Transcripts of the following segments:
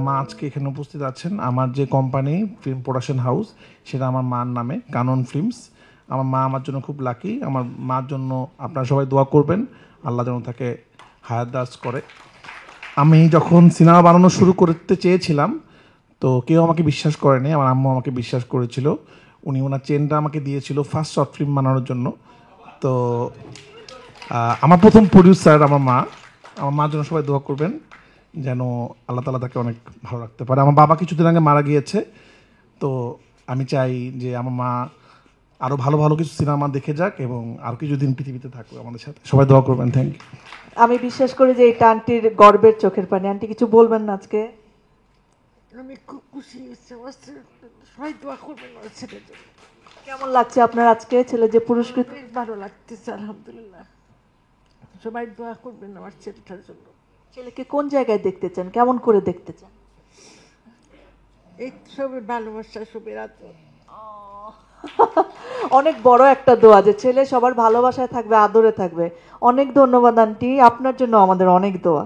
মা আজকে এখানে উপস্থিত আছেন। আমার যে কোম্পানি ফিল্ম প্রোডাকশন হাউস, সেটা আমার মার নামে, কানন ফিল্মস। আমার মা আমার জন্য খুব লাকি। আমার মার জন্য আপনারা সবাই দোয়া করবেন, আল্লাহ যেন তাকে হায়াত দারাজ করে। আমি যখন সিনেমা বানানো শুরু করতে চেয়েছিলাম, তো কেউ আমাকে বিশ্বাস করেনি, আমার আম্মু আমাকে বিশ্বাস করেছিল। উনি ওনার চেনটা আমাকে দিয়েছিল ফার্স্ট শর্ট ফিল্ম বানানোর জন্য। তো আমার প্রথম প্রডিউসার আমার মা। আমার মার জন্য সবাই দোয়া করবেন যেন আল্লাহ তাআলা তাকে অনেক ভালো রাখতে পারে। আমার বাবা কিছুদিন আগে মারা গিয়েছে, তো আমি চাই যে আমার মা আরও ভালো ভালো কিছু সিনেমা দেখে যাক এবং আর কিছুদিন পৃথিবীতে থাকুক আমাদের সাথে। সবাই দোয়া করবেন। Thank you. আমি বিশ্বাস করি যে এটা আন্টির গর্বের চোখের পানি। আন্টি কিছু বলবেন না আজকে? আমি খুব খুশি হয়েছি, সবাই দোয়া করবেন আমার ছেলের জন্য। কেমন লাগছে আপনার আজকে ছেলে যে পুরস্কৃত? বেশ ভালো লাগতেছে, আলহামদুলিল্লাহ। সবাই দোয়া করবেন আমার ছেলেটার জন্য। ছেলেকে কোন জায়গায় দেখতে চান, কেমন করে দেখতে চান? এই সবের ভালোবাসা, সবের আদর। অনেক বড় একটা দোয়া যে ছেলে সবার ভালোবাসায় থাকবে, আদরে থাকবে। অনেক ধন্যবাদ আন্টি, আপনার জন্য আমাদের অনেক দোয়া।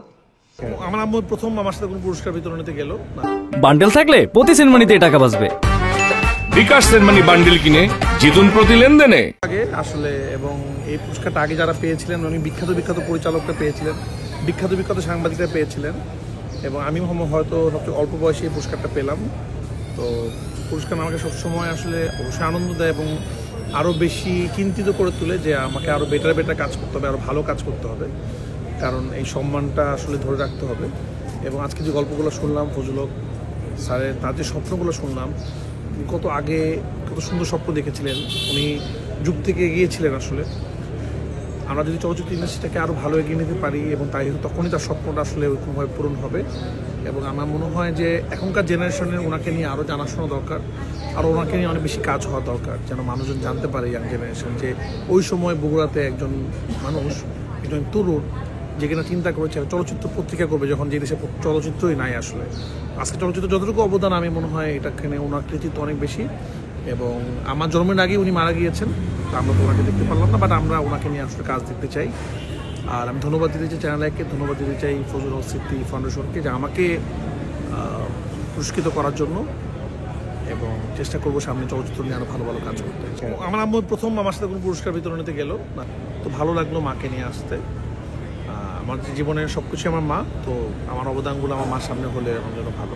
আমার আম্মু প্রথম আমার সাথে কোনো পুরস্কার বিতরণীতে গেল না। বান্ডেল থাকলে প্রতি সেনমানিতে টাকা বাঁচবে। বিকাশ সেনমানি বান্ডেল কিনে জিতুন প্রতি লেনদেনে। আগে আসলে এবং এই পুরস্কারটা আগে যারা পেয়েছিলেন উনি বিখ্যাত বিখ্যাত পরিচালকরা পেয়েছিলেন, বিখ্যাত বিখ্যাত সাংবাদিকরা পেয়েছিলেন, এবং আমি হয়তো সবচেয়ে অল্প বয়সে এই পুরস্কারটা পেলাম। তো পুরস্কার আমাকে সবসময় আসলে অবশ্যই আনন্দ দেয় এবং আরও বেশি চিন্তিত করে তোলে যে আমাকে আরও বেটার কাজ করতে হবে, আরও ভালো কাজ করতে হবে, কারণ এই সম্মানটা আসলে ধরে রাখতে হবে। এবং আজকে যে গল্পগুলো শুনলাম ফজল হক স্যারের, তার যে স্বপ্নগুলো শুনলাম, কত আগে কত সুন্দর স্বপ্ন দেখেছিলেন, উনি যুগ থেকে এগিয়েছিলেন। আসলে আমরা যদি চলচ্চিত্র ইন্ডাস্ট্রিটাকে আরও ভালো এগিয়ে নিতে পারি এবং তখনই তার স্বপ্নটা আসলে ওইরকমভাবে পূরণ হবে। এবং আমার মনে হয় যে এখনকার জেনারেশনের ওনাকে নিয়ে আরও জানাশোনা দরকার, আরও ওনাকে নিয়ে অনেক বেশি কাজ হওয়া দরকার, যেন মানুষজন জানতে পারে, ইয়াং জেনারেশন, যে ওই সময় বগুড়াতে একজন মানুষ, একজন তরুণ, যে কিনা চিন্তা করেছে চলচ্চিত্র পত্রিকা করবে, যখন যে দেশে চলচ্চিত্রই নাই। আসলে আজকে চলচ্চিত্র যতটুকু অবদান, আমি মনে হয় এটাখানে ওনার কৃতিত্ব অনেক বেশি। এবং আমার জন্মের আগে উনি মারা গিয়েছেন, আমরা তো ওনাকে দেখতে পারলাম না, বাট আমরা ওনাকে নিয়ে আসলে কাজ দেখতে চাই। আর আমি ধন্যবাদ দিতে চাই চ্যানেল আইকে, ধন্যবাদ দিতে চাই ফজল হক স্মৃতি ফাউন্ডেশনকে যে আমাকে পুরস্কৃত করার জন্য, এবং চেষ্টা করবো সামনে চলচ্চিত্র নিয়ে আরও ভালো ভালো কাজ করতে। আমার আম্মু প্রথম আমার সাথে কোনো পুরস্কার বিতরণীতে গেল না, তো ভালো লাগলো মাকে নিয়ে আসতে। আমার জীবনের সব কিছু আমার মা, তো আমার অবদানগুলো আমার মার সামনে হলে আমার জন্য ভালো।